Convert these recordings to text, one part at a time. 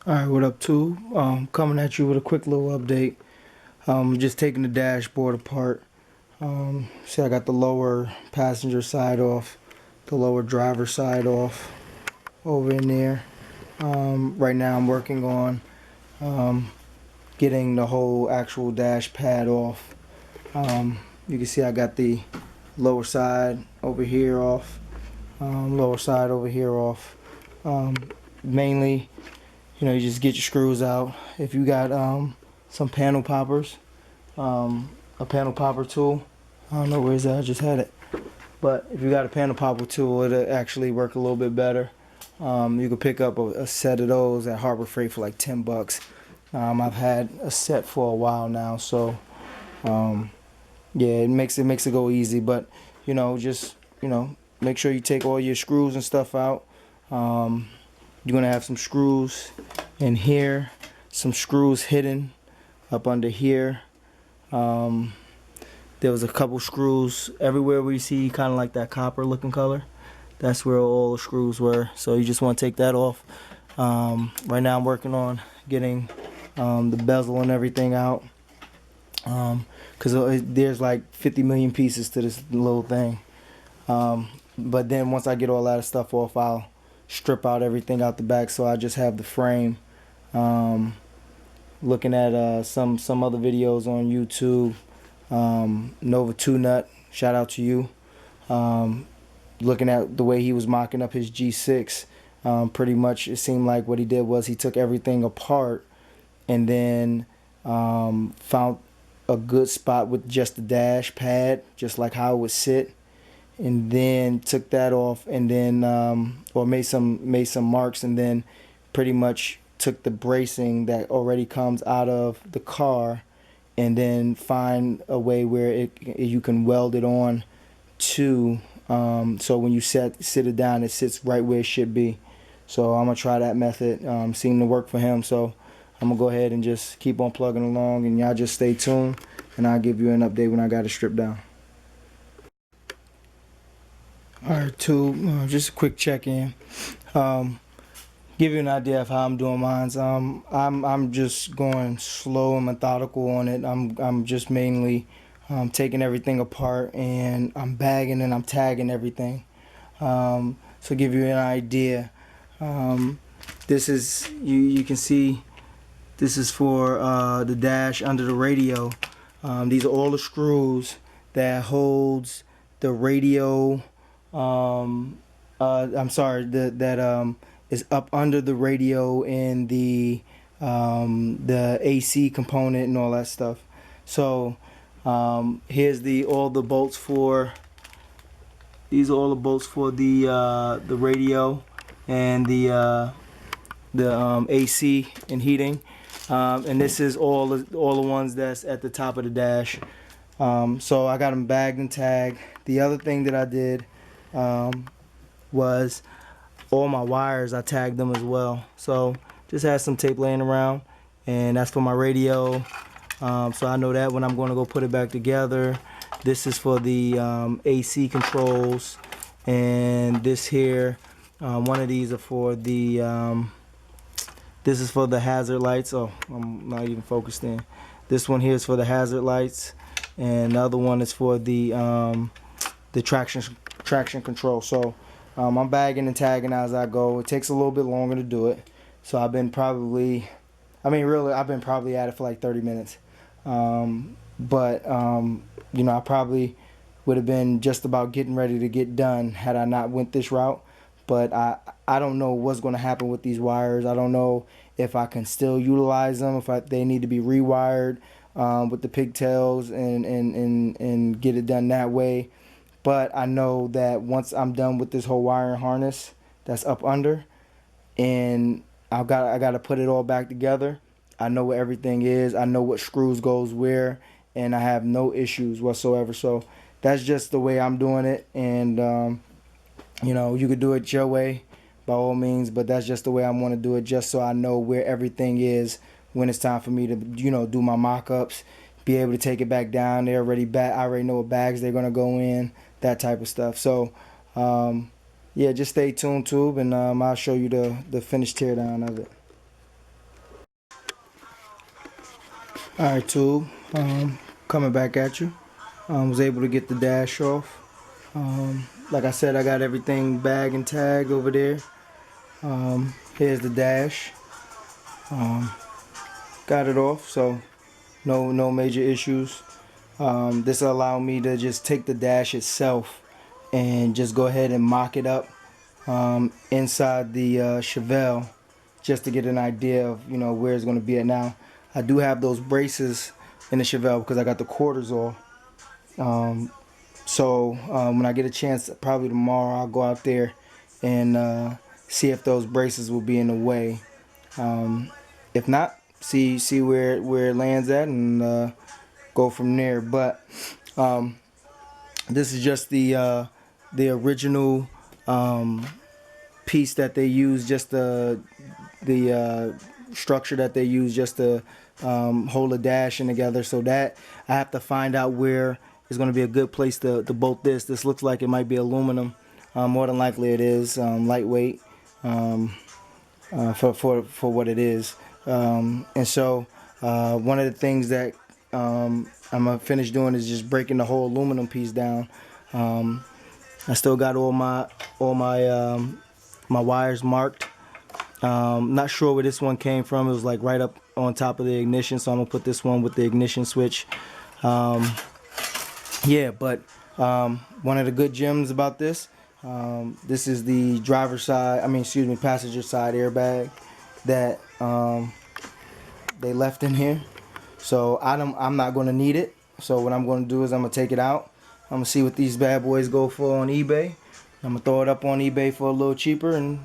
Alright, what up, too? Coming at you with a quick little update. Just taking the dashboard apart. See, I got the lower passenger side off, the lower driver side off over in there. Right now I'm working on getting the whole actual dash pad off. You can see I got the lower side over here off, lower side over here off. Mainly, you just get your screws out. If you got some panel poppers, a panel popper tool, I don't know where it's at, I just had it. But if you got a panel popper tool, it'll actually work a little bit better. You can pick up a set of those at Harbor Freight for like 10 bucks. I've had a set for a while now, so yeah, it makes it go easy. But just make sure you take all your screws and stuff out. You're gonna have some screws in here, some screws hidden up under here. There was a couple screws everywhere where you see kind of like that copper looking color. That's where all the screws were. So you just want to take that off. Right now I'm working on getting the bezel and everything out, because there's like 50 million pieces to this little thing. But then once I get all that stuff off, I'll strip out everything out the back, so I just have the frame. Looking at some other videos on YouTube, Nova 2 Nut, shout out to you. Looking at the way he was mocking up his G6, pretty much it seemed like what he did was he took everything apart and then found a good spot with just the dash pad, just like how it would sit, and then took that off, and then or made some marks, and then pretty much took the bracing that already comes out of the car, and then find a way where you can weld it on to so when you sit it down, it sits right where it should be. So I'm gonna try that method. Seemed to work for him, so I'm gonna go ahead and just keep on plugging along, and y'all just stay tuned, and I'll give you an update when I got it stripped down. Alright, just a quick check-in. Give you an idea of how I'm doing mine. I'm just going slow and methodical on it. I'm just mainly taking everything apart, and I'm bagging and I'm tagging everything. So give you an idea. This is you can see this is for the dash under the radio. These are all the screws that holds the radio. I'm sorry, that is up under the radio and the AC component and all that stuff. So here's all the bolts for. These are all the bolts for the radio and the AC and heating. And this is all the ones that's at the top of the dash. So I got them bagged and tagged. The other thing that I did was all my wires, I tagged them as well. So just had some tape laying around, and that's for my radio. So I know that when I'm going to go put it back together. This is for the AC controls, and this here, one of these are for the this is for the hazard lights. Oh, I'm not even focused in. This one here is for the hazard lights, and the other one is for the traction control. So I'm bagging and tagging as I go. It takes a little bit longer to do it. So I've been probably at it for like 30 minutes. But I probably would have been just about getting ready to get done had I not went this route. But I don't know what's going to happen with these wires. I don't know if I can still utilize them, if they need to be rewired with the pigtails and get it done that way. But I know that once I'm done with this whole wiring harness that's up under, and I got to put it all back together, I know where everything is. I know what screws goes where, and I have no issues whatsoever. So that's just the way I'm doing it. And you could do it your way by all means, but that's just the way I want to do it, just so I know where everything is when it's time for me to do my mock-ups, be able to take it back down. I already know what bags they're gonna go in, that type of stuff. So yeah, just stay tuned, tube, and I'll show you the finished teardown of it. Alright, tube. Coming back at you. Was able to get the dash off. Like I said, I got everything bag and tagged over there. Here's the dash. Got it off, so no major issues. This will allow me to just take the dash itself and just go ahead and mock it up inside the chevelle, just to get an idea of where it's going to be at. Now I do have those braces in the chevelle because I got the quarters off. So when I get a chance, probably tomorrow, I'll go out there and see if those braces will be in the way. If not, see where it lands at, and go from there. But this is just the original piece that they use, just the structure that they use just to hold a dash in together. So that I have to find out where is going to be a good place to bolt this. This looks like it might be aluminum. More than likely it is lightweight for what it is. And so one of the things that I'm gonna finish doing is just breaking the whole aluminum piece down. I still got all my my wires marked. Not sure where this one came from. It was like right up on top of the ignition, so I'm gonna put this one with the ignition switch. Yeah, but one of the good gems about this, this is the driver's side, passenger side airbag that they left in here. So I'm not going to need it. So what I'm going to do is I'm going to take it out. I'm going to see what these bad boys go for on eBay. I'm going to throw it up on eBay for a little cheaper, and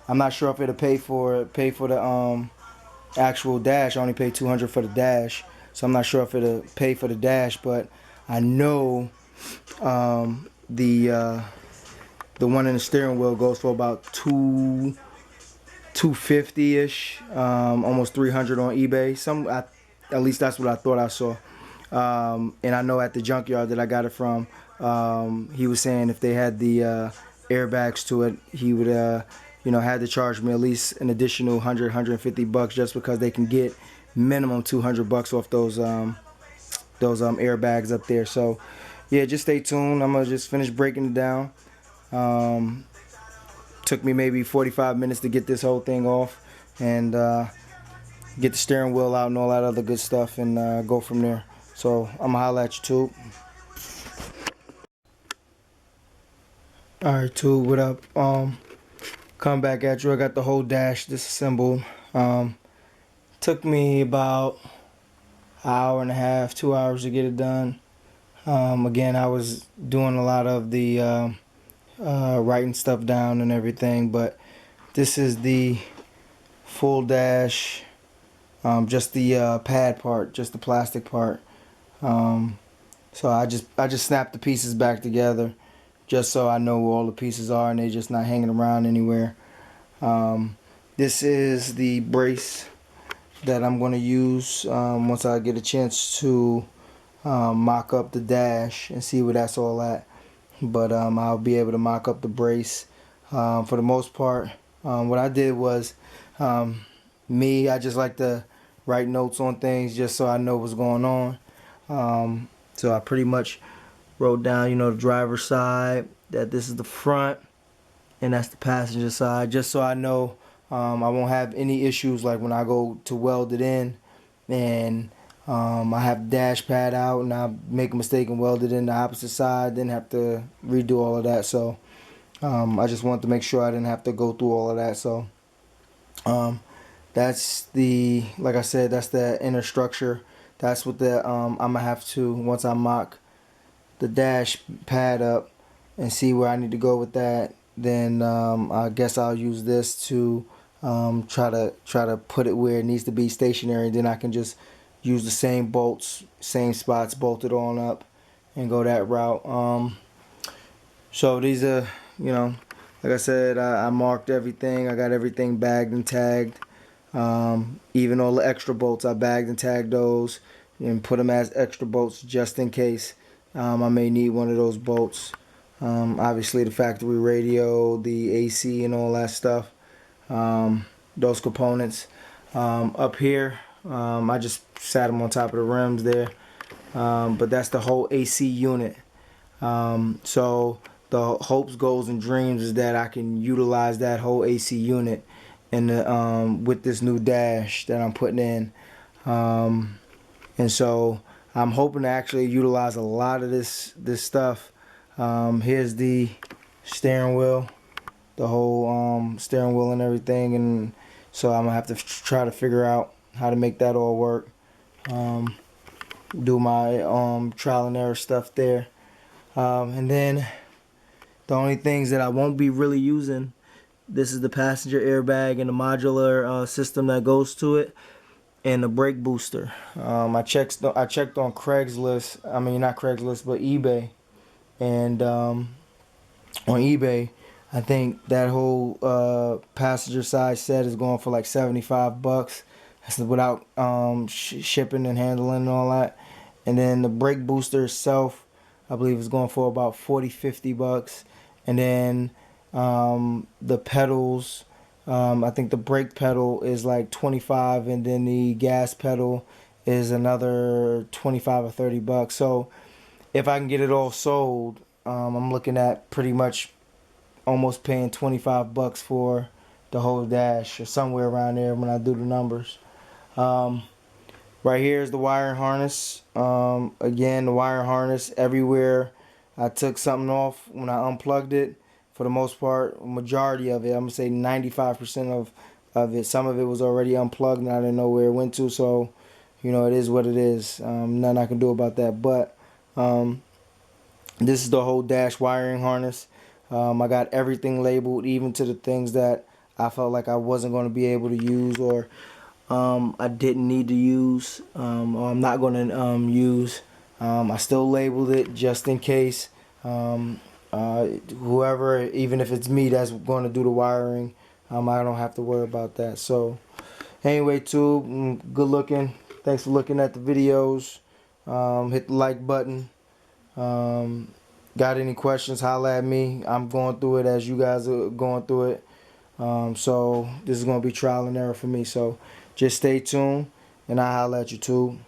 I'm not sure if it'll pay for the actual dash. I only paid $200 for the dash, so I'm not sure if it'll pay for the dash, but I know the one in the steering wheel goes for about $250-ish, almost $300 on eBay. At least that's what I thought I saw. And I know at the junkyard that I got it from, he was saying if they had the airbags to it, he would had to charge me at least an additional $150 just because they can get minimum $200 off those airbags up there. So yeah, just stay tuned. I'm gonna just finish breaking it down. Took me maybe 45 minutes to get this whole thing off and get the steering wheel out and all that other good stuff, and go from there. So I'm gonna holla at you, tube. Alright, tube, what up? Come back at you. I got the whole dash disassembled. Took me about an hour and a half, 2 hours to get it done. Again, I was doing a lot of the writing stuff down and everything, but this is the full dash, just the pad part, just the plastic part. So I just snapped the pieces back together just so I know where all the pieces are and they're just not hanging around anywhere. This is the brace that I'm going to use once I get a chance to mock up the dash and see where that's all at. But I'll be able to mock up the brace. For the most part, what I did was, I just like to write notes on things just so I know what's going on. So I pretty much wrote down, the driver's side, that this is the front, and that's the passenger side, just so I know I won't have any issues like when I go to weld it in and I have the dash pad out and I make a mistake and weld it in the opposite side, then have to redo all of that. So I just wanted to make sure I didn't have to go through all of that. So that's like I said, that's the inner structure. That's what I'm gonna have to, once I mock the dash pad up and see where I need to go with that, then I guess I'll use this to try to put it where it needs to be stationary. Then I can just use the same bolts, same spots, bolt it on up and go that route. So these are, like I said, I marked everything. I got everything bagged and tagged. Even all the extra bolts, I bagged and tagged those and put them as extra bolts just in case I may need one of those bolts. Obviously the factory radio, the AC and all that stuff, those components. Up here I just sat them on top of the rims there. But that's the whole AC unit. So the hopes, goals, and dreams is that I can utilize that whole AC unit in the, with this new dash that I'm putting in. And so I'm hoping to actually utilize a lot of this stuff. Here's the steering wheel, the whole steering wheel and everything, and so I'm gonna have to try to figure out how to make that all work. Do my trial and error stuff there, and then the only things that I won't be really using. This is the passenger airbag and the modular system that goes to it, and the brake booster. I checked on Craigslist. I mean, not Craigslist, but eBay. And on eBay, I think that whole passenger side set is going for like $75. That's without shipping and handling and all that. And then the brake booster itself, I believe, is going for about $40-50. And then the pedals, I think the brake pedal is like 25, and then the gas pedal is another 25 or $30. So if I can get it all sold, I'm looking at pretty much almost paying $25 for the whole dash, or somewhere around there when I do the numbers. Right here is the wiring harness. Again, the wiring harness everywhere. I took something off when I unplugged it. For the most part, majority of it, I'm gonna say 95% of it. Some of it was already unplugged and I didn't know where it went to. So, you know, it is what it is. Nothing I can do about that. But this is the whole dash wiring harness. I got everything labeled, even to the things that I felt like I wasn't going to be able to use, or I didn't need to use, or I'm not going to use. I still labeled it just in case. Whoever, even if it's me that's going to do the wiring, I don't have to worry about that. So anyway, tube, good looking. Thanks for looking at the videos. Hit the like button. Got any questions, holla at me. I'm going through it as you guys are going through it. So this is going to be trial and error for me. So just stay tuned, and I'll holla at you too.